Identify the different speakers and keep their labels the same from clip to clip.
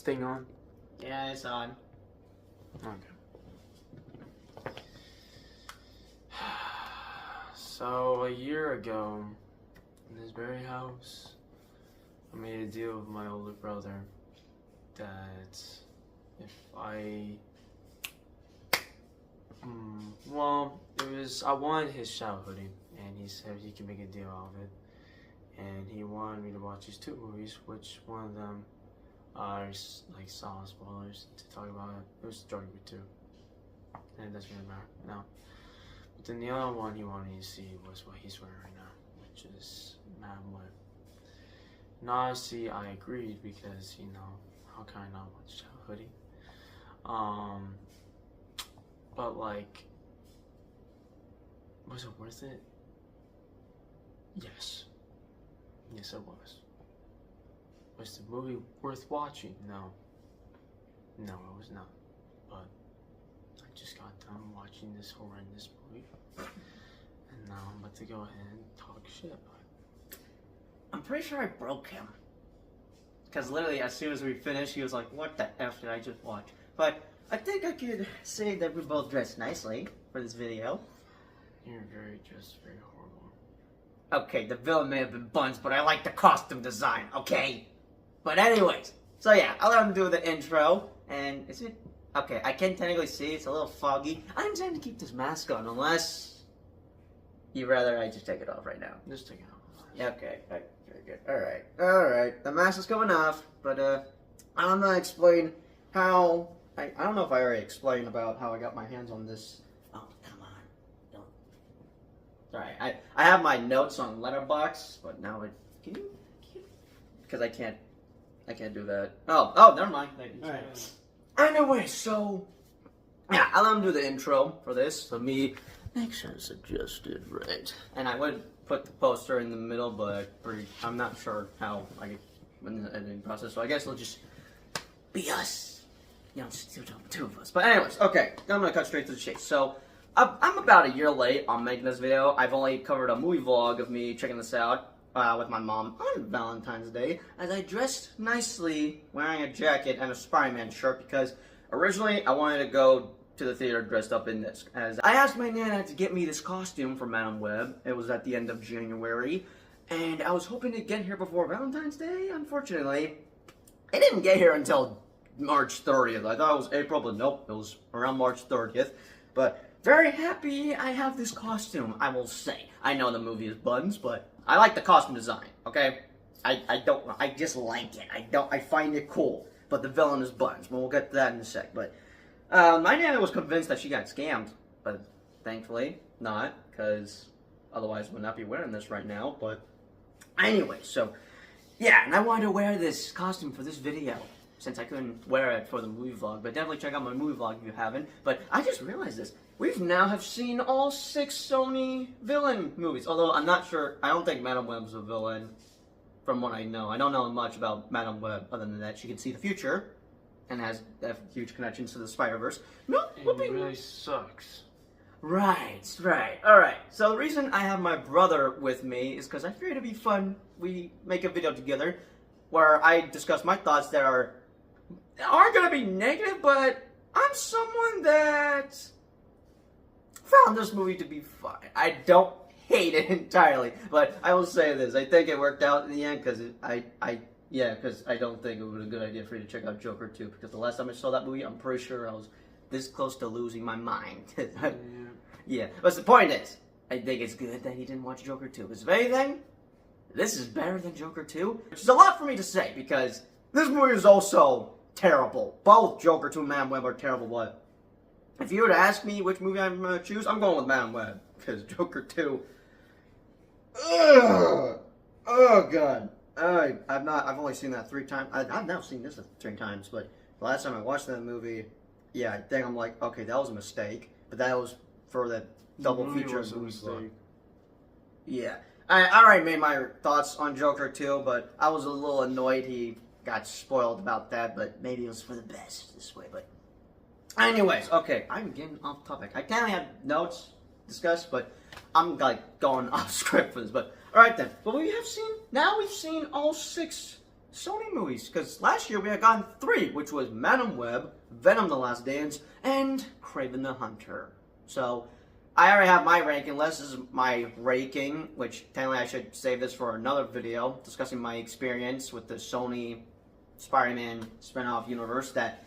Speaker 1: thing on?
Speaker 2: Yeah, it's on.
Speaker 1: Okay. So, a year ago, in this very house, I made a deal with my older brother that if I... I wanted his shower hoodie, and he said he could make a deal out of it. And he wanted me to watch these two movies, which one of them are like solid spoilers to talk about. It was Joker 2, and it doesn't really matter now. But then the other one he wanted me to see was what he's wearing right now, which is Madam Web. Now obviously I agreed because, you know, how can I not watch a hoodie? But like, was it worth it? Yes. Yes, it was. Was the movie worth watching? No. No, it was not. But I just got done watching this horrendous movie. And now I'm about to go ahead and talk shit about it.
Speaker 2: I'm pretty sure I broke him. Because literally, as soon as we finished, he was like, what the F did I just watch? But I think I could say that we both dressed nicely for this video.
Speaker 1: You're very horrible.
Speaker 2: Okay, the villain may have been Buns, but I like the costume design, okay? But anyways, so yeah, I'll let him do the intro. And is it... Okay, I can technically see, it's a little foggy. I'm trying to keep this mask on, unless you'd rather I just take it off right now.
Speaker 1: Just take it off.
Speaker 2: Yeah, okay, very good. Alright. The mask is going off, but I'm gonna explain how... I don't know if I already explained about how I got my hands on this. Oh, come on. Don't. Sorry, I have my notes on Letterboxd, but now it... Can you... Because I can't do that. Oh, never mind. Alright. Anyway, so... Yeah, I'll let him do the intro for this. So me... Make sure it's adjusted right. And I would put the poster in the middle, but I'm not sure how I get in the editing process. So I guess it'll just be us. You know, just two of us. But anyways, okay. I'm gonna cut straight to the chase. So I'm about a year late on making this video. I've only covered a movie vlog of me checking this out with my mom on Valentine's Day, as I dressed nicely wearing a jacket and a Spider-Man shirt because originally I wanted to go to the theater dressed up in this. As I asked my nana to get me this costume for Madam Web. It was at the end of January, and I was hoping to get here before Valentine's Day. Unfortunately, it didn't get here until March 30th. I thought it was April, but nope, it was around March 30th. But very happy I have this costume, I will say. I know the movie is Buns, but I like the costume design, okay? I just like it. I find it cool. But the villain is Buns, but we'll get to that in a sec. But my nana was convinced that she got scammed, but thankfully not, because otherwise I would not be wearing this right now. But anyway, so yeah, and I wanted to wear this costume for this video, since I couldn't wear it for the movie vlog. But definitely check out my movie vlog if you haven't. But I just realized this. We've now have seen all 6 Sony villain movies. Although I'm not sure, I don't think Madam Web's a villain from what I know. I don't know much about Madam Web other than that she can see the future and has huge connections to the Spider-Verse. No,
Speaker 1: it really sucks.
Speaker 2: Right. Alright, so the reason I have my brother with me is because I figured it'd be fun. We make a video together where I discuss my thoughts that aren't gonna be negative, but I'm someone that found this movie to be fun. I don't hate it entirely, but I will say this: I think it worked out in the end because because I don't think it was a good idea for you to check out Joker 2. Because the last time I saw that movie, I'm pretty sure I was this close to losing my mind. Yeah, but the point is, I think it's good that he didn't watch Joker 2. Because if anything, this is better than Joker 2, which is a lot for me to say because this movie is also terrible. Both Joker 2 and Madam Web are terrible, but if you were to ask me which movie I'm going to choose, I'm going with Madam Web. Because Joker 2... Ugh! Oh, God. I've only seen that 3 times. I've now seen this 3 times, but the last time I watched that movie, yeah, I think I'm like, okay, that was a mistake. But that was for that double feature.
Speaker 1: Was a mistake.
Speaker 2: Yeah. I already made my thoughts on Joker 2, but I was a little annoyed he got spoiled about that, but maybe it was for the best this way, but... Anyways, okay, I'm getting off topic. I kind of have notes discussed, but I'm like going off script for this, but... Alright then, but we've seen all 6 Sony movies, because last year we had gotten 3, which was Madam Web, Venom: The Last Dance, and Kraven the Hunter. So, I already have my ranking list. This is my ranking, which technically I should save this for another video, discussing my experience with the Sony Spider-Man spin-off universe that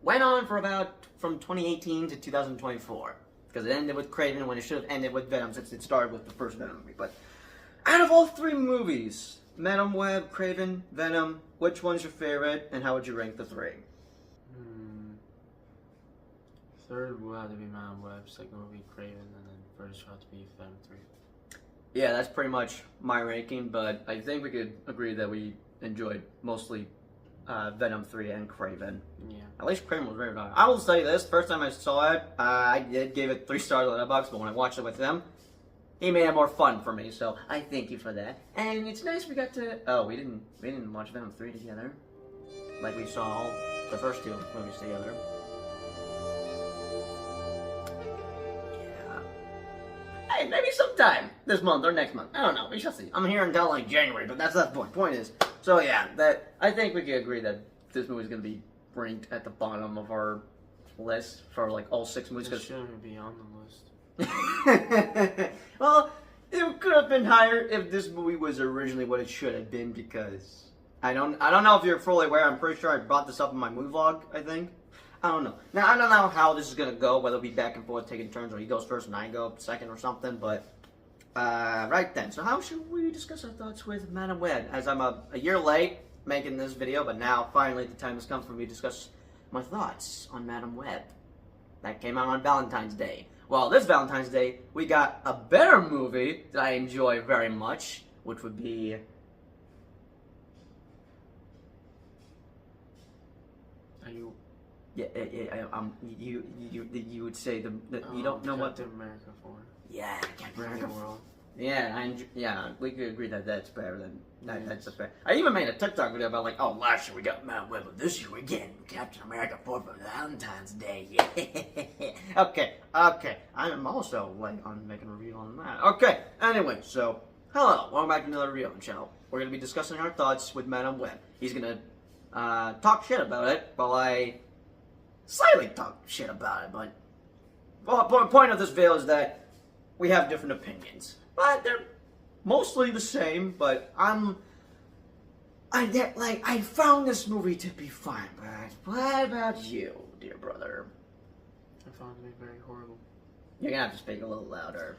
Speaker 2: went on for about from 2018 to 2024. Because it ended with Kraven when it should have ended with Venom, since it started with the first Venom movie. But out of all 3 movies, Madam Web, Kraven, Venom, which one's your favorite, and how would you rank the 3?
Speaker 1: Third will have to be Madam Web, second will be Kraven, and then first will have to be Venom 3.
Speaker 2: Yeah, that's pretty much my ranking, but I think we could agree that we enjoyed mostly Venom 3 and Kraven.
Speaker 1: Yeah.
Speaker 2: At least Kraven was very good. I will say this, first time I saw it, I did give it 3 stars on Letterboxd, but when I watched it with them, he made it more fun for me, so I thank you for that. And it's nice we got to... Oh, we didn't watch Venom 3 together. Like we saw all the first 2 movies together. Yeah. Hey, maybe sometime this month or next month. I don't know, we shall see. I'm here until like January, but that's not the point. Point is, so yeah, that I think we can agree that this movie's gonna be ranked at the bottom of our list for like all 6 movies.
Speaker 1: It shouldn't be on the list.
Speaker 2: Well, it could have been higher if this movie was originally what it should have been, because I don't know if you're fully aware. I'm pretty sure I brought this up in my movie vlog, I think. I don't know. Now, I don't know how this is going to go, whether it'll be back and forth taking turns, or he goes first and I go second or something, but right then. So how should we discuss our thoughts with Madam Web? As I'm a year late making this video, but now finally the time has come for me to discuss my thoughts on Madam Web. That came out on Valentine's Day. Well, this Valentine's Day, we got a better movie that I enjoy very much, which would be...
Speaker 1: Are you...
Speaker 2: Yeah, you would say you don't know what...
Speaker 1: Captain America 4.
Speaker 2: Yeah, Captain
Speaker 1: Brave
Speaker 2: America.
Speaker 1: New World.
Speaker 2: Yeah, we could agree that that's better than... That's a fair... I even made a TikTok video about like, oh, last year we got Madam Web, but this year we're getting Captain America 4 for Valentine's Day. Yeah. Okay. I'm also late on making a review on that. Okay, anyway, so, hello, welcome back to another review on the channel. We're going to be discussing our thoughts with Madam Web. He's going to talk shit about it, while I slightly talk shit about it, but... Well, the point of this video is that we have different opinions. But they're mostly the same, but I found this movie to be fine, but what about you, dear brother?
Speaker 1: I found it to be very horrible.
Speaker 2: You're gonna have to speak a little louder.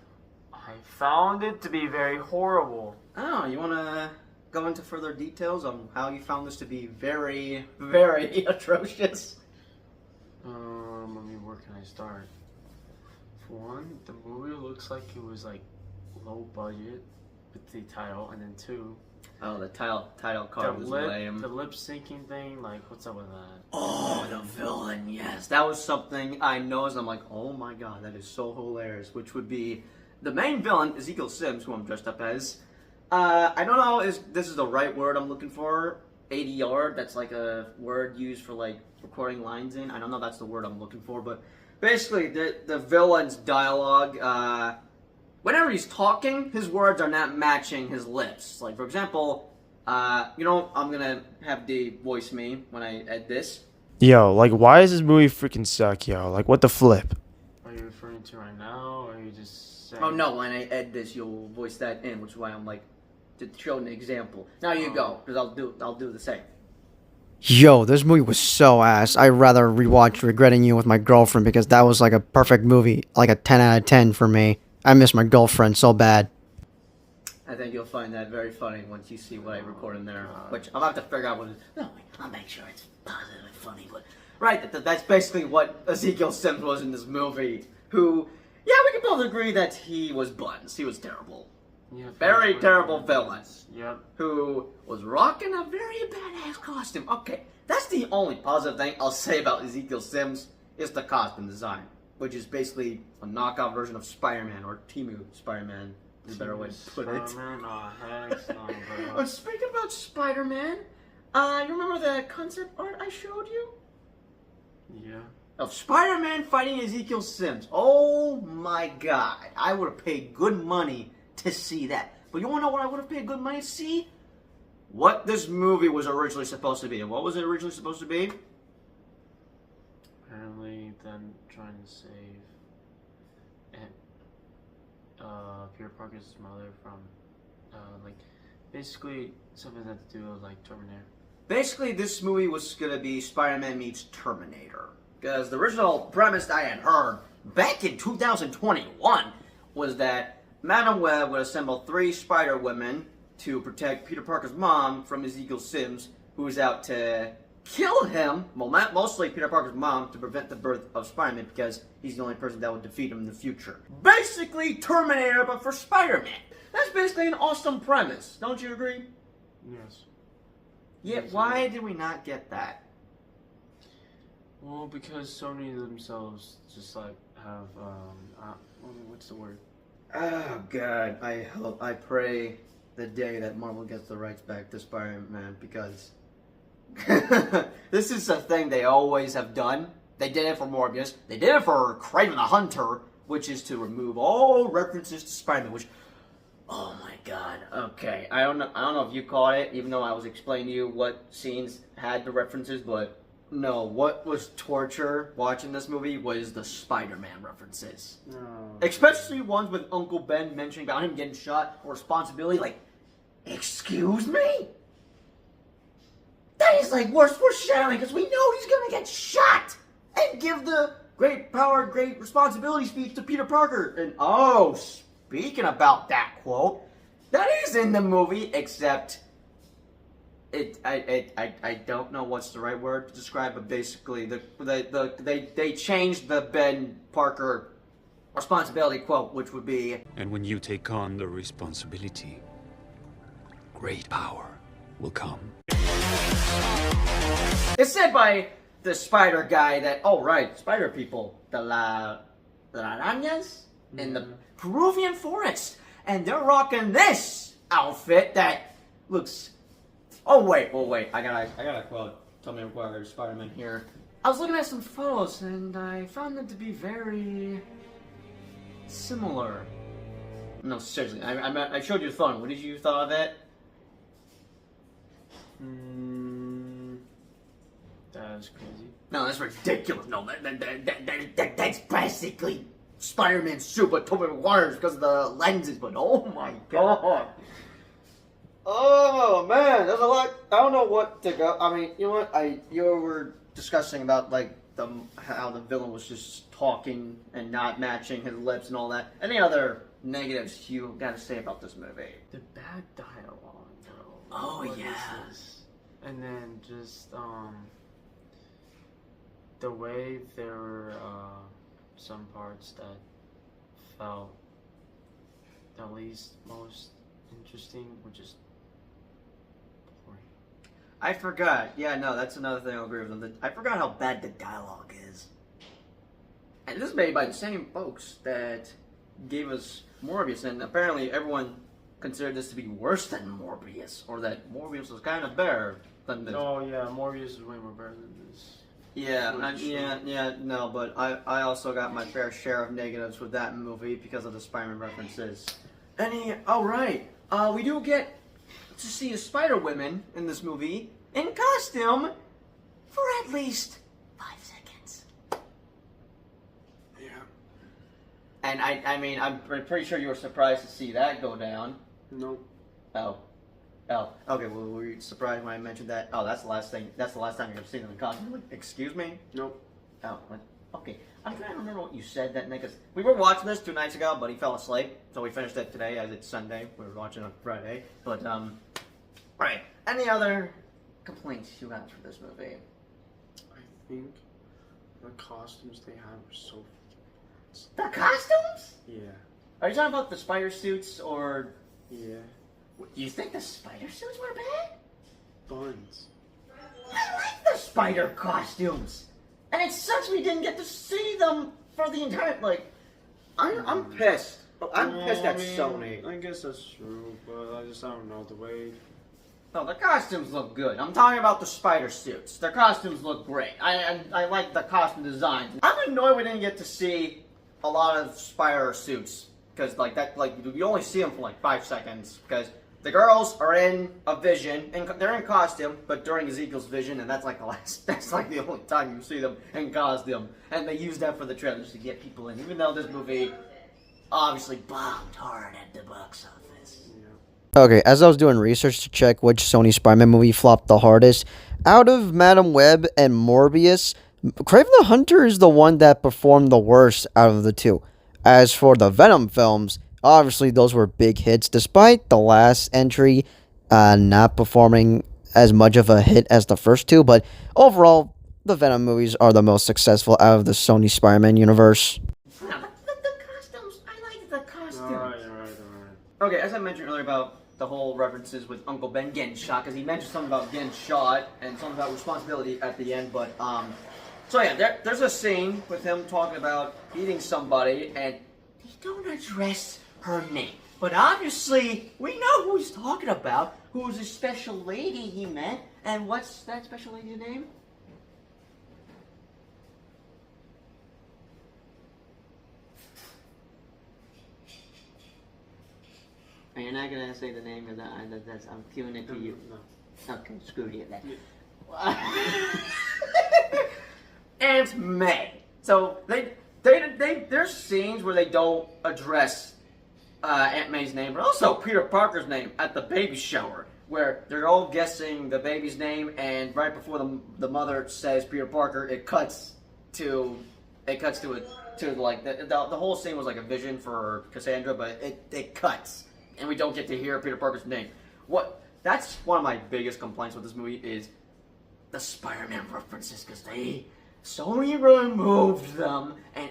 Speaker 1: I found it to be very horrible.
Speaker 2: Oh, you wanna go into further details on how you found this to be very, very atrocious?
Speaker 1: I mean, where can I start? For one, the movie looks like it was like low budget with the title, and then 2,
Speaker 2: oh, the title card was lame.
Speaker 1: The lip syncing thing, like, what's up with that?
Speaker 2: Oh, the villain, yes. That was something I noticed. I'm like, oh my god, that is so hilarious. Which would be the main villain, Ezekiel Sims, who I'm dressed up as. I don't know if this is the right word I'm looking for. ADR, that's like a word used for like recording lines in. I don't know if that's the word I'm looking for, but basically the villain's dialogue, whenever he's talking, his words are not matching his lips. Like, for example, I'm gonna have Dave voice me when I edit this.
Speaker 3: Yo, like, why does this movie freaking suck, yo? Like, what the flip?
Speaker 1: Are you referring to right now, or are you just saying...
Speaker 2: Oh, no, when I edit this, you'll voice that in, which is why I'm, like, to show an example. Now you go, because I'll do the same.
Speaker 4: Yo, this movie was so ass. I'd rather rewatch Regretting You with my girlfriend, because that was like a perfect movie. Like a 10 out of 10 for me. I miss my girlfriend so bad.
Speaker 2: I think you'll find that very funny once you see what I record in there. Which I'll have to figure out what it is. No, I'll make sure it's positive and funny. But right, that's basically what Ezekiel Sims was in this movie. Who, yeah, we can both agree that he was buns. He was terrible.
Speaker 1: Yeah,
Speaker 2: Very terrible villain.
Speaker 1: Yep.
Speaker 2: Who was rocking a very badass costume. Okay, that's the only positive thing I'll say about Ezekiel Sims is the costume design, which is basically a knockout version of Spider-Man, or Temu Spider-Man is a better way to put it.
Speaker 1: Spider-Man? Oh, heck no, bro.
Speaker 2: But speaking about Spider-Man, you remember the concept art I showed you?
Speaker 1: Yeah.
Speaker 2: Of Spider-Man fighting Ezekiel Sims. Oh my god, I would have paid good money to see that. But you wanna know what I would have paid good money to see? what this movie was originally supposed to be. And what was it originally supposed to be?
Speaker 1: Apparently, them trying to save Peter Parker's mother from, like, basically something that to do with like Terminator.
Speaker 2: Basically, this movie was going to be Spider-Man meets Terminator. Because the original premise I had heard back in 2021 was that Madam Web would assemble 3 Spider-Women to protect Peter Parker's mom from Ezekiel Sims, who was out to kill him, well, mostly Peter Parker's mom, to prevent the birth of Spider-Man because he's the only person that would defeat him in the future. Basically, Terminator, but for Spider-Man. That's basically an awesome premise. Don't you agree?
Speaker 1: Yes.
Speaker 2: Yeah, why did we not get that?
Speaker 1: Well, because Sony themselves just like have what's the word?
Speaker 2: Oh God, I pray the day that Marvel gets the rights back to Spider-Man, because this is a thing they always have done. They did it for Morbius. They did it for Kraven the Hunter, which is to remove all references to Spider-Man, which, oh my God. Okay, I don't know if you caught it, even though I was explaining to you what scenes had the references, but no, what was torture watching this movie was the Spider-Man references.
Speaker 1: No.
Speaker 2: Especially ones with Uncle Ben mentioning about him getting shot or responsibility. Like, excuse me? That is like worse foreshadowing, because we know he's gonna get shot and give the great power, great responsibility speech to Peter Parker. And oh, speaking about that quote, that is in the movie, except I don't know what's the right word to describe, but basically they changed the Ben Parker responsibility quote, which would be,
Speaker 5: and when you take on the responsibility, great power will come.
Speaker 2: It's said by the spider guy that, oh right, spider people, the arañas in the Peruvian forest, and they're rocking this outfit that looks. Oh wait, I gotta quote Tobey Maguire's Spider-Man here. I was looking at some photos and I found them to be very similar. No, seriously, I showed you the photo. What did you thought of it?
Speaker 1: That's crazy.
Speaker 2: No, that's ridiculous. No, that's basically Spider-Man's suit, but Tobey Maguire's because of the lenses. But oh my God. Oh man, there's a lot. I don't know what to go. I mean, you know what? You were discussing about like how the villain was just talking and not matching his lips and all that. Any other negatives you got to say about this movie?
Speaker 1: The bad dialogue, bro.
Speaker 2: Oh
Speaker 1: What
Speaker 2: yeah.
Speaker 1: is this? And then just the way there were some parts that felt at least most interesting, which is boring.
Speaker 2: I forgot. Yeah, no, that's another thing I'll agree with them. I forgot how bad the dialogue is. And this is made by the same folks that gave us Morbius, and apparently everyone considered this to be worse than Morbius, or that Morbius was kind of better than this.
Speaker 1: Oh yeah, Morbius is way more better than this.
Speaker 2: Yeah,
Speaker 1: For sure.
Speaker 2: no, but I also got my fair share of negatives with that movie because of the Spider-Man references. We do get to see the Spider-Women in this movie in costume for at least 5 seconds.
Speaker 1: Yeah.
Speaker 2: And I'm pretty sure you were surprised to see that go down.
Speaker 1: Nope.
Speaker 2: Oh, okay. Well, were you surprised when I mentioned that? Oh, that's the last time you're gonna see them in costume. Like, excuse me?
Speaker 1: Nope.
Speaker 2: Oh, what? Okay. I'm trying to remember what you said that night, because we were watching this 2 nights ago, but he fell asleep, so we finished it today as it's Sunday. We were watching on Friday, but right. Any other complaints you got for this movie?
Speaker 1: I think the costumes they had were so.
Speaker 2: The costumes?
Speaker 1: Yeah.
Speaker 2: Are you talking about the spider suits, or
Speaker 1: Yeah.
Speaker 2: do you think the spider suits were bad?
Speaker 1: Buns.
Speaker 2: I like the spider costumes, and it sucks we didn't get to see them for the entire. Like, I'm pissed. I'm pissed at Sony.
Speaker 1: I guess that's true, but I don't know the way.
Speaker 2: No, the costumes look good. I'm talking about the spider suits. Their costumes look great. I like the costume design. I'm annoyed we didn't get to see a lot of spider suits, because you only see them for like 5 seconds, because the girls are in a vision, and they're in costume, but during Ezekiel's vision, and that's like that's like the only time you see them in costume, and they use that for the trailers to get people in, even though this movie obviously bombed hard at the box office.
Speaker 4: Okay, as I was doing research to check which Sony Spider-Man movie flopped the hardest, out of Madam Web and Morbius, Kraven the Hunter is the one that performed the worst out of the two. As for the Venom films, obviously those were big hits, despite the last entry not performing as much of a hit as the first two, but overall, the Venom movies are the most successful out of the Sony Spider-Man universe.
Speaker 2: The costumes, I like the costumes.
Speaker 1: Alright.
Speaker 2: Okay, as I mentioned earlier about the whole references with Uncle Ben getting shot, because he mentioned something about getting shot and something about responsibility at the end, but, so yeah, there's a scene with him talking about eating somebody, and they don't address her name. But obviously, we know who he's talking about, who's a special lady he met, and what's that special lady's name? You're not gonna say the name of that. I'm cueing it to you.
Speaker 1: No.
Speaker 2: Okay, screw you then. Aunt May. So there's scenes where they don't address Aunt May's name, but also Peter Parker's name at the baby shower, where they're all guessing the baby's name, and right before the mother says Peter Parker, it cuts to like the whole scene was like a vision for Cassandra, but it cuts. And we don't get to hear Peter Parker's name. That's one of my biggest complaints with this movie is the Spider-Man references, because Sony removed them, and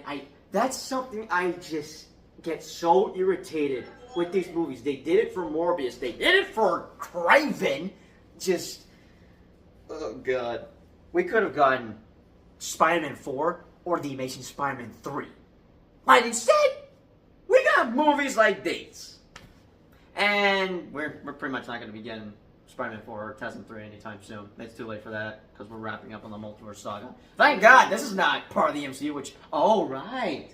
Speaker 2: that's something I just get so irritated with these movies. They did it for Morbius, they did it for Kraven, oh god. We could have gotten Spider-Man 4 or The Amazing Spider-Man 3. But instead, we got movies like these. And we're pretty much not going to be getting Spider-Man 4 or TASM 3 anytime soon. It's too late for that, because we're wrapping up on the multiverse saga. Thank God, this is not part of the MCU, which, oh right.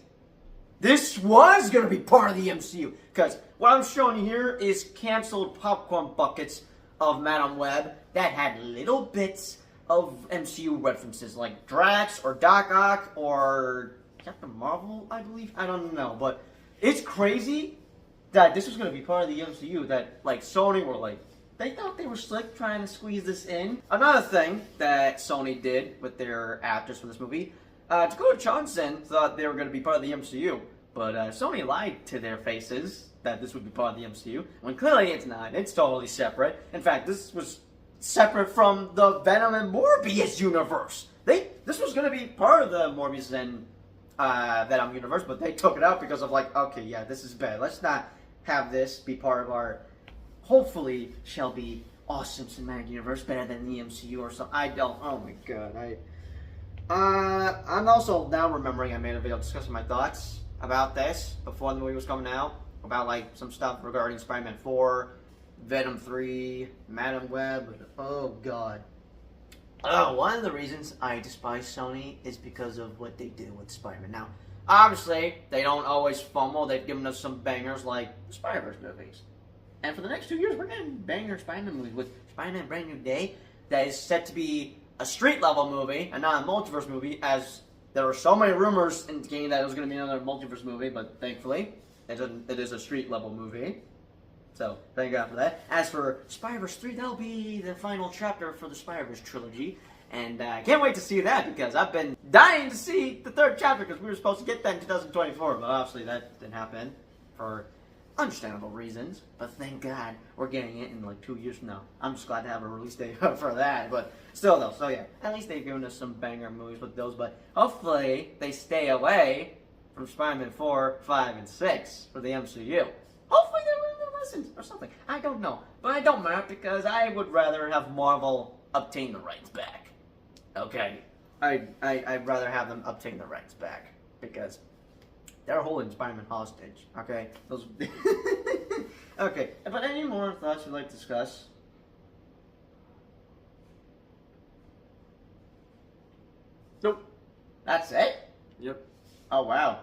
Speaker 2: This was going to be part of the MCU, because what I'm showing you here is canceled popcorn buckets of Madam Web that had little bits of MCU references, like Drax, or Doc Ock, or Captain Marvel, I believe? I don't know, but it's crazy that this was going to be part of the MCU, that, like, Sony were like, they thought they were slick trying to squeeze this in. Another thing that Sony did with their actors for this movie, Dakota Johnson thought they were going to be part of the MCU, but Sony lied to their faces that this would be part of the MCU, when clearly it's not. It's totally separate. In fact, this was separate from the Venom and Morbius universe. This was going to be part of the Morbius and Venom universe, but they took it out because of, like, okay, yeah, this is bad. Let's not have this be part of our, hopefully, shall be awesome cinematic universe, better than the MCU or something. Oh my god, I'm also now remembering I made a video discussing my thoughts about this before the movie was coming out, about, like, some stuff regarding Spider-Man 4, Venom 3, Madam Web, oh god. One of the reasons I despise Sony is because of what they do with Spider-Man. Now, obviously, they don't always fumble. They've given us some bangers like Spider-Verse movies. And for the next 2 years, we're getting banger Spider-Man movies with Spider-Man Brand New Day that is set to be a street-level movie and not a multiverse movie, as there were so many rumors indicating that it was going to be another multiverse movie, but thankfully, it is a street-level movie. So, thank God for that. As for Spider-Verse 3, that'll be the final chapter for the Spider-Verse trilogy. And I can't wait to see that, because I've been dying to see the third chapter, because we were supposed to get that in 2024, but obviously that didn't happen for understandable reasons. But thank God we're getting it in like 2 years from now. I'm just glad to have a release date for that, but still though, so yeah. At least they've given us some banger movies with those, but hopefully they stay away from Spider-Man 4, 5, and 6 for the MCU. Hopefully they learn their lessons or something. I don't know. But it don't matter, because I would rather have Marvel obtain the rights back. Okay? I'd rather have them obtain the rights back, because they're holding Spider-Man hostage. Okay? Those. Okay. But any more thoughts you'd like to discuss?
Speaker 1: Nope.
Speaker 2: That's it?
Speaker 1: Yep.
Speaker 2: Oh wow.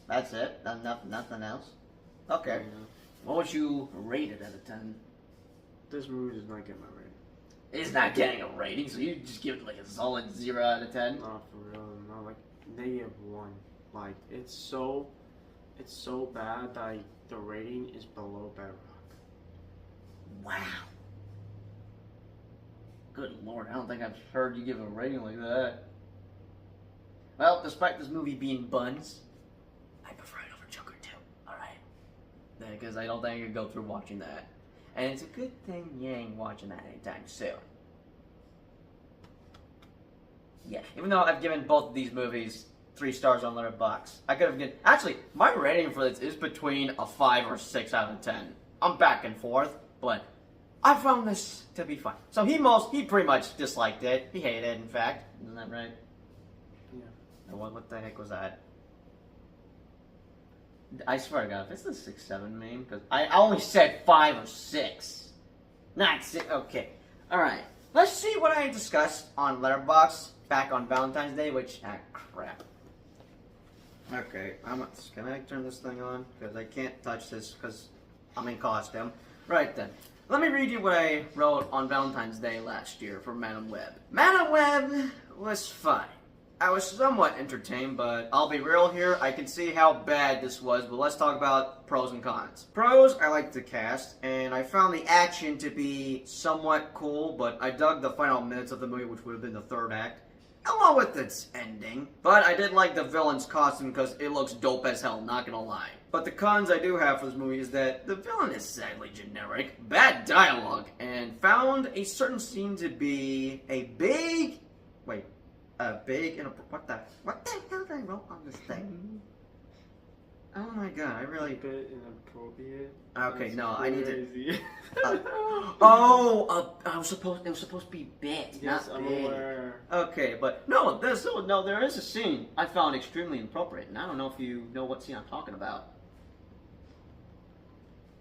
Speaker 2: That's it? Nothing else? Okay. What would you rate it out of 10?
Speaker 1: This movie does not get my rating.
Speaker 2: It's not getting a rating, so you just give it like a solid 0 out of 10.
Speaker 1: Not for real. Not like -1. Like it's so bad that the rating is below Bedrock.
Speaker 2: Wow. Good lord, I don't think I've heard you give a rating like that. Well, despite this movie being buns, I prefer it over Joker 2. Alright? Because I don't think I could go through watching that. And it's a good thing you ain't watching that anytime soon. Yeah, even though I've given both of these movies 3 stars on Letterboxd, I could have given... Actually, my rating for this is between a 5 or 6 out of 10. I'm back and forth, but I found this to be fun. So he pretty much disliked it. He hated it, in fact. Isn't that right?
Speaker 1: Yeah.
Speaker 2: And what the heck was that? I swear to God, if it's the 6-7 meme, because I only said 5 or 6. Not 6. Okay. Alright. Let's see what I discussed on Letterboxd back on Valentine's Day, which, crap. Okay, can I turn this thing on? Because I can't touch this because I'm in costume. Right then. Let me read you what I wrote on Valentine's Day last year for Madam Web. Madam Web was fine. I was somewhat entertained, but I'll be real here. I can see how bad this was, but let's talk about pros and cons. Pros, I liked the cast, and I found the action to be somewhat cool, but I dug the final minutes of the movie, which would have been the 3rd act, along with its ending. But I did like the villain's costume because it looks dope as hell, not gonna lie. But the cons I do have for this movie is that the villain is sadly generic, bad dialogue, and found a certain scene to be a big... Wait. What the hell did I wrote on this thing? Oh my god, I really...
Speaker 1: A bit inappropriate.
Speaker 2: Okay,
Speaker 1: That's
Speaker 2: no, I need to...
Speaker 1: crazy.
Speaker 2: it was supposed to be bit,
Speaker 1: Yes,
Speaker 2: not
Speaker 1: I'm
Speaker 2: big.
Speaker 1: aware.
Speaker 2: Okay, but no, there is a scene I found extremely inappropriate, and I don't know if you know what scene I'm talking about.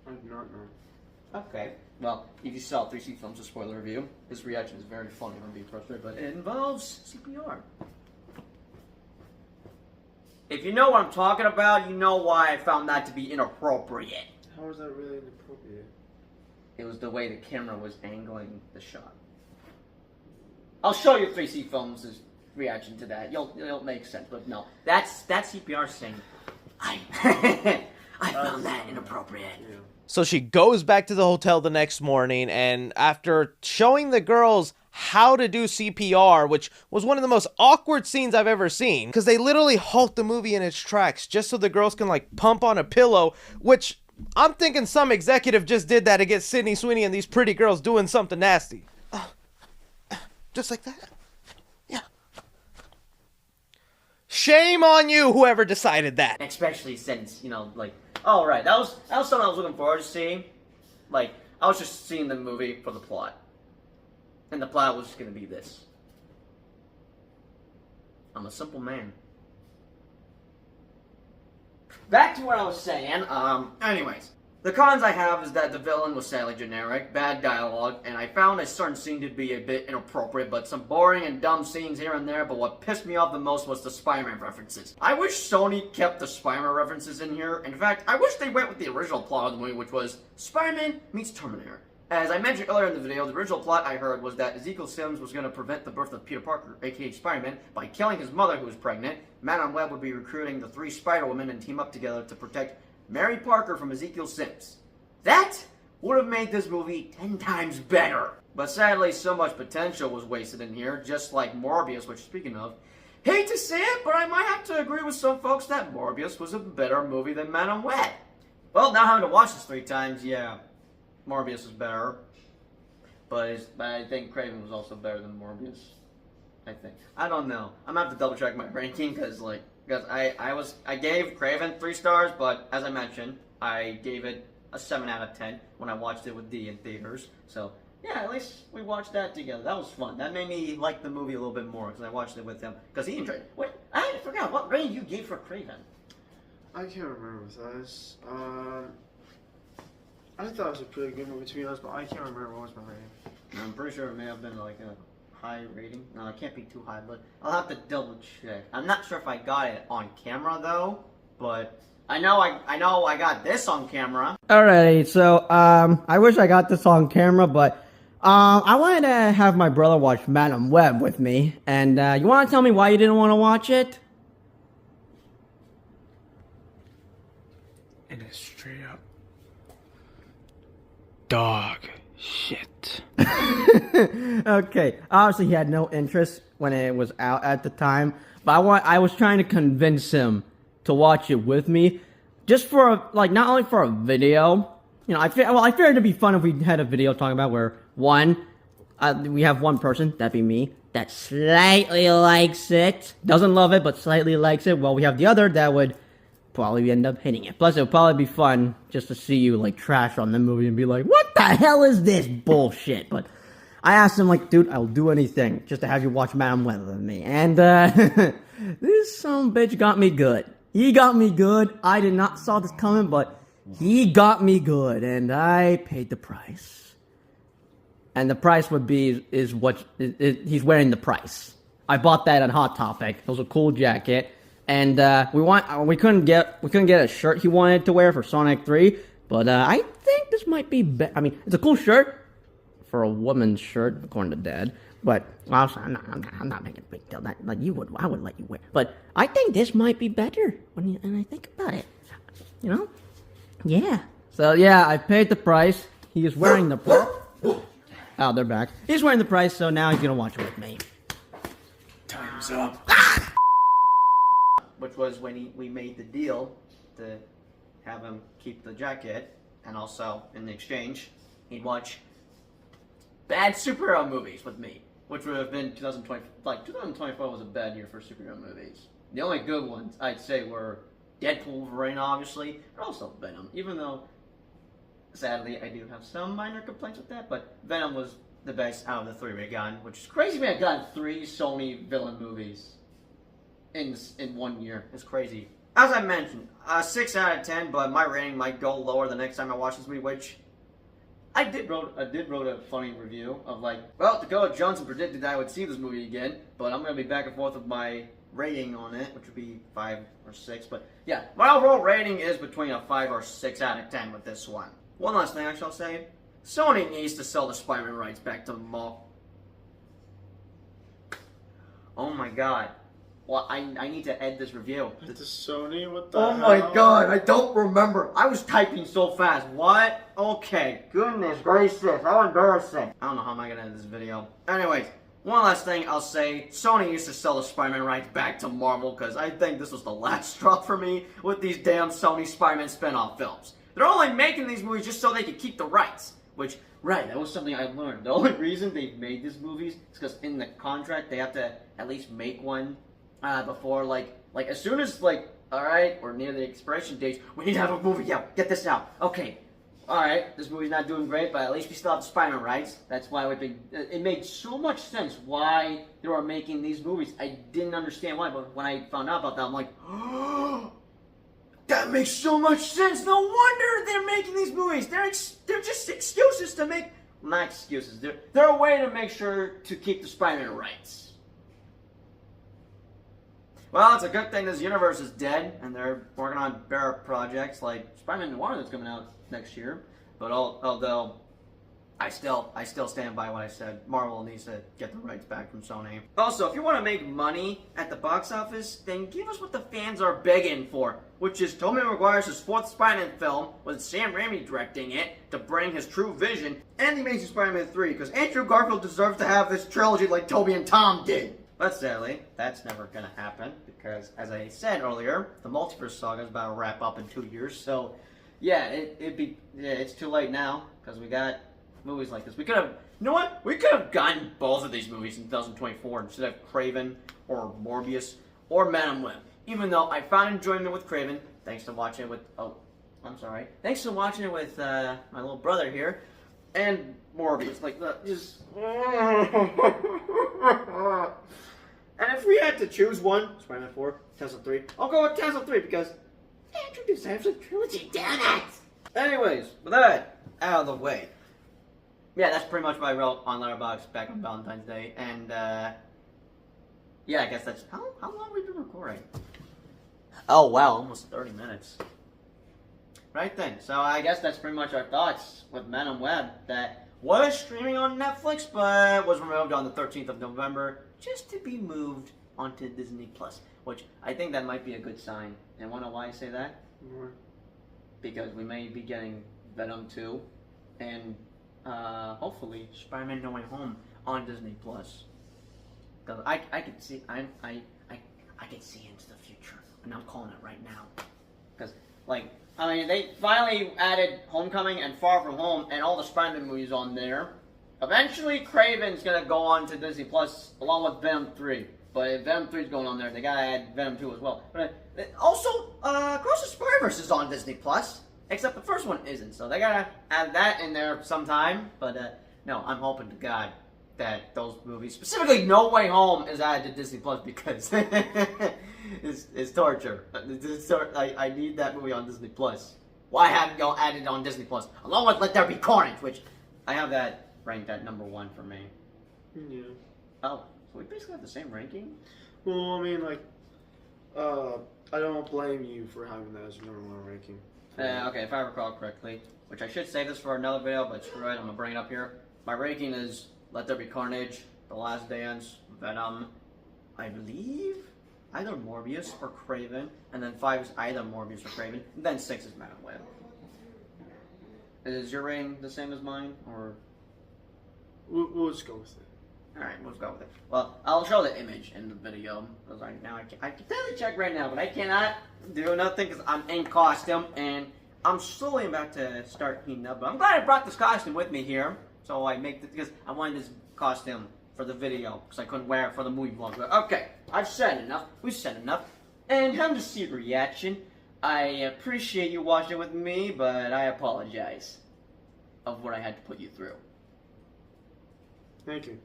Speaker 1: I do not know.
Speaker 2: Okay. Well, if you saw 3C Films, a spoiler review, his reaction is very funny. I'm being frustrated, but it involves CPR. If you know what I'm talking about, you know why I found that to be inappropriate.
Speaker 1: How is that really inappropriate?
Speaker 2: It was the way the camera was angling the shot. I'll show you 3C Films' reaction to that. It'll make sense, but no. That's CPR saying, I found that inappropriate.
Speaker 1: Yeah.
Speaker 6: So she goes back to the hotel the next morning, and after showing the girls how to do CPR, which was one of the most awkward scenes I've ever seen, because they literally halt the movie in its tracks just so the girls can like pump on a pillow, which I'm thinking some executive just did that to get Sydney Sweeney and these pretty girls doing something nasty. Just like that. Yeah. Shame on you, whoever decided that.
Speaker 2: Especially since, oh right, that was something I was looking forward to seeing. Like, I was just seeing the movie for the plot. And the plot was just gonna be this. I'm a simple man. Back to what I was saying, anyways. The cons I have is that the villain was sadly generic, bad dialogue, and I found a certain scene to be a bit inappropriate, but some boring and dumb scenes here and there, but what pissed me off the most was the Spider-Man references. I wish Sony kept the Spider-Man references in here. In fact, I wish they went with the original plot of the movie, which was Spider-Man meets Terminator. As I mentioned earlier in the video, the original plot I heard was that Ezekiel Sims was going to prevent the birth of Peter Parker, aka Spider-Man, by killing his mother who was pregnant. Madam Web would be recruiting the 3 Spider-Women and team up together to protect Mary Parker from Ezekiel Sims. That would have made this movie 10 times better. But sadly, so much potential was wasted in here, just like Morbius, which, speaking of, hate to say it, but I might have to agree with some folks that Morbius was a better movie than Madam Web. Well, now having to watch this 3 times, yeah, Morbius is better. But I think Craven was also better than Morbius. I think. I don't know. I'm gonna have to double check my ranking, because I gave Craven 3 stars, but as I mentioned, I gave it a 7 out of 10 when I watched it with D in theaters. So, yeah, at least we watched that together. That was fun. That made me like the movie a little bit more because I watched it with him. Because he enjoyed it. Wait, I forgot. What rating you gave for Craven?
Speaker 1: I can't remember with us. I thought it was a pretty good movie to be honest, but I can't remember what was my rating.
Speaker 2: I'm pretty sure it may have been like a high rating. No, it can't be too high, but I'll have to double check. I'm not sure if I got it on camera though, but I know I got this on camera.
Speaker 7: Alrighty, so I wish I got this on camera, but I wanted to have my brother watch Madam Web with me, and you want to tell me why you didn't want to watch it?
Speaker 3: And it's straight up dog shit.
Speaker 7: Okay, obviously he had no interest when it was out at the time, but I was trying to convince him to watch it with me, just for like not only for a video. You know, I figured it'd be fun if we had a video talking about where we have one person, that'd be me, that slightly likes it, doesn't love it, but slightly likes it. Well, we have the other that would probably end up hating it. Plus, it would probably be fun just to see you like trash on the movie and be like, "What the hell is this bullshit?" But I asked him, like, dude, I'll do anything just to have you watch Madam Web with me. And this son of a bitch got me good. He got me good. I did not saw this coming, but he got me good, and I paid the price. And the price would be he's wearing the price. I bought that on Hot Topic. It was a cool jacket, and we couldn't get a shirt he wanted to wear for Sonic 3, but I think this might be I mean, it's a cool shirt for a woman's shirt, according to Dad. But also, I'm not making a big deal. That like I would let you wear. But I think this might be better when I think about it. You know? Yeah. So yeah, I paid the price. He is wearing the price. Oh, they're back. He's wearing the price, so now he's gonna watch it with me.
Speaker 3: Time's up.
Speaker 2: Which was when we made the deal to have him keep the jacket, and also in exchange, he'd watch bad superhero movies with me, which would have been 2020. Like 2024 was a bad year for superhero movies. The only good ones I'd say were Deadpool, Wolverine, obviously, but also Venom. Even though, sadly, I do have some minor complaints with that, but Venom was the best out of the three we got, which is crazy. Man, I got 3 Sony villain movies in 1 year. It's crazy. As I mentioned, 6 out of 10, but my rating might go lower the next time I watch this movie, which I did wrote a funny review of like, well, Dakota Johnson predicted that I would see this movie again, but I'm gonna be back and forth with my rating on it, which would be 5 or 6. But yeah, my overall rating is between a 5 or 6 out of 10 with this one. One last thing I shall say: Sony needs to sell the Spider-Man rights back to the mall. Oh my god. Well, I need to end this review.
Speaker 1: The Sony? What the
Speaker 2: Oh
Speaker 1: hell?
Speaker 2: my god, I don't remember. I was typing so fast. What? Okay. Goodness gracious. How embarrassing. I don't know how am I gonna end this video. Anyways, one last thing I'll say. Sony used to sell the Spider-Man rights back to Marvel because I think this was the last straw for me with these damn Sony Spider-Man spin-off films. They're only making these movies just so they can keep the rights. Which, right, that was something I learned. The only reason they made these movies is because in the contract they have to at least make one before, like as soon as, like, alright, or near the expiration dates, we need to have a movie out. Get this out. Okay, alright, this movie's not doing great, but at least we still have the Spider-Man rights. That's why it made so much sense why they were making these movies. I didn't understand why, but when I found out about that, I'm like, oh, that makes so much sense. No wonder they're making these movies. They're just excuses to make, not excuses, they're a way to make sure to keep the Spider-Man rights. Well, it's a good thing this universe is dead, and they're working on better projects like Spider-Man Noir that's coming out next year. But although I still stand by what I said, Marvel needs to get the rights back from Sony. Also, if you want to make money at the box office, then give us what the fans are begging for, which is Tobey Maguire's 4th Spider-Man film with Sam Raimi directing it to bring his true vision, and The Amazing Spider-Man 3, because Andrew Garfield deserves to have this trilogy like Tobey and Tom did. But sadly, that's never gonna happen because, as I said earlier, the multiverse saga is about to wrap up in 2 years. So, yeah, it's too late now because we got movies like this. We could have, you know what? We could have gotten both of these movies in 2024 instead of Kraven or Morbius or Madam Web. Even though I found enjoyment with Kraven, thanks to watching it with thanks to watching it with my little brother here, and Morbius. Like, just. And if we had to choose one, Spider-Man 4, Tesla 3, I'll go with Tesla 3 because they introduced the trilogy, damn it! Anyways, with that out of the way, yeah, that's pretty much what I wrote on Letterboxd back on Valentine's Day, and yeah, I guess that's how long have we been recording? Oh wow, almost 30 minutes. Right then. So I guess that's pretty much our thoughts with Madam Web that was streaming on Netflix, but was removed on the 13th of November just to be moved onto Disney Plus, which I think that might be a good sign. And wanna know why I say that? Because we may be getting Venom 2 and hopefully Spider-Man No Way Home on Disney Plus. Because I can see I can see into the future, and I'm calling it right now. Because they finally added Homecoming and Far From Home and all the Spider-Man movies on there. Eventually, Craven's gonna go on to Disney Plus along with Venom 3. But if Venom 3 is going on there, they gotta add Venom 2 as well. But also, Across the Spider-Verse is on Disney Plus, except the first one isn't. So they gotta add that in there sometime. But no, I'm hoping to God that those movies, specifically No Way Home, is added to Disney Plus because it's torture. I need that movie on Disney Plus. Why haven't y'all added it on Disney Plus? Along with Let There Be Carnage, which I have that ranked at number 1 for me.
Speaker 1: Yeah.
Speaker 2: Oh, so we basically have the same ranking?
Speaker 1: Well, I mean, I don't blame you for having that as your number 1 ranking.
Speaker 2: Okay, if I recall correctly, which I should say this for another video, but screw it, I'm gonna bring it up here. My ranking is Let There Be Carnage, The Last Dance, Venom, I believe either Morbius or Craven, and then 5 is either Morbius or Craven, and then 6 is Madam Web. Is your rating the same as mine, or?
Speaker 1: We'll just go with it.
Speaker 2: Alright, let's go with it. Well, I'll show the image in the video, because I can totally check right now, but I cannot do nothing because I'm in costume, and I'm slowly about to start heating up, but I'm glad I brought this costume with me here, so I make this, because I wanted this costume for the video, because I couldn't wear it for the movie vlog. But okay, I've said enough, we've said enough, and time to see your reaction. I appreciate you watching with me, but I apologize of what I had to put you through.
Speaker 1: Thank you.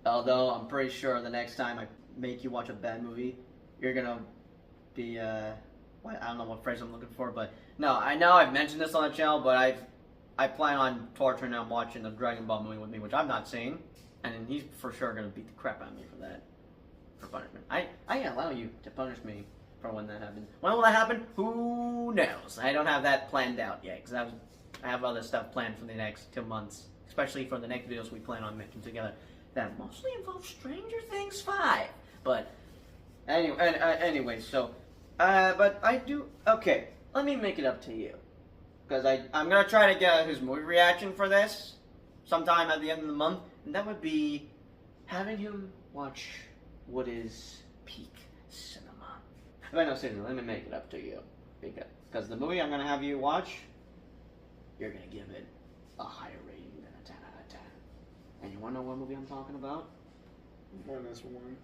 Speaker 2: Although I'm pretty sure the next time I make you watch a bad movie, you're gonna be I don't know what phrase I'm looking for, but no, I know I've mentioned this on the channel, but I plan on torturing him watching the Dragon Ball movie with me, which I've not seen, and he's for sure gonna beat the crap out of me for that, for punishment. I allow you to punish me for when that happens. When will that happen? Who knows? I don't have that planned out yet, because I have other stuff planned for the next 2 months, especially for the next videos we plan on making together. That mostly involves Stranger Things 5. But anyway, so but I do okay. Let me make it up to you, because I'm gonna try to get his movie reaction for this sometime at the end of the month, and that would be having him watch what is peak cinema. But no, seriously, let me make it up to you, because the movie I'm gonna have you watch, you're gonna give it a higher rating than a 10 out of 10. And you wanna know what movie I'm talking about?
Speaker 1: -1.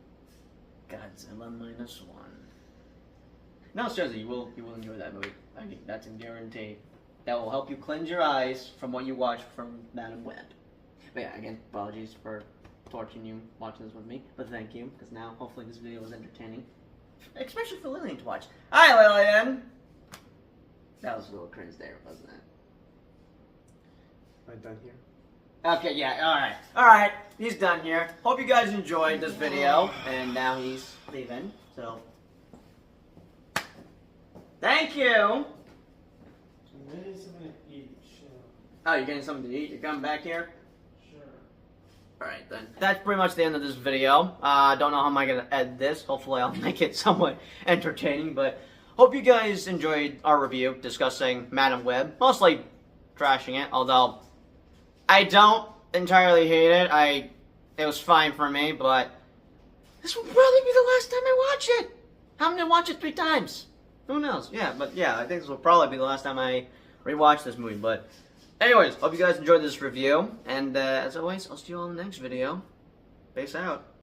Speaker 2: Godzilla -1. No, seriously, you will enjoy that movie. I think that's a guarantee. That will help you cleanse your eyes from what you watch from Madam Web. But yeah, again, apologies for torturing you watching this with me, but thank you, because now hopefully this video was entertaining, especially for Lillian to watch. Hi, Lillian. That was a little cringe there, wasn't it?
Speaker 1: Am I done here?
Speaker 2: Okay, yeah, alright, he's done here. Hope you guys enjoyed this video, and now he's leaving, so. Thank you!
Speaker 1: I'm getting something to eat.
Speaker 2: Oh, you're getting something to eat? You're coming back here?
Speaker 1: Sure.
Speaker 2: Alright then. That's pretty much the end of this video. Don't know how am I gonna edit this. Hopefully I'll make it somewhat entertaining, but hope you guys enjoyed our review discussing Madam Web. Mostly trashing it, although I don't entirely hate it. It was fine for me, but this will probably be the last time I watch it. I'm gonna watch it 3 times. Who knows? Yeah, but yeah, I think this will probably be the last time I rewatch this movie. But anyways, hope you guys enjoyed this review. And as always, I'll see you all in the next video. Peace out.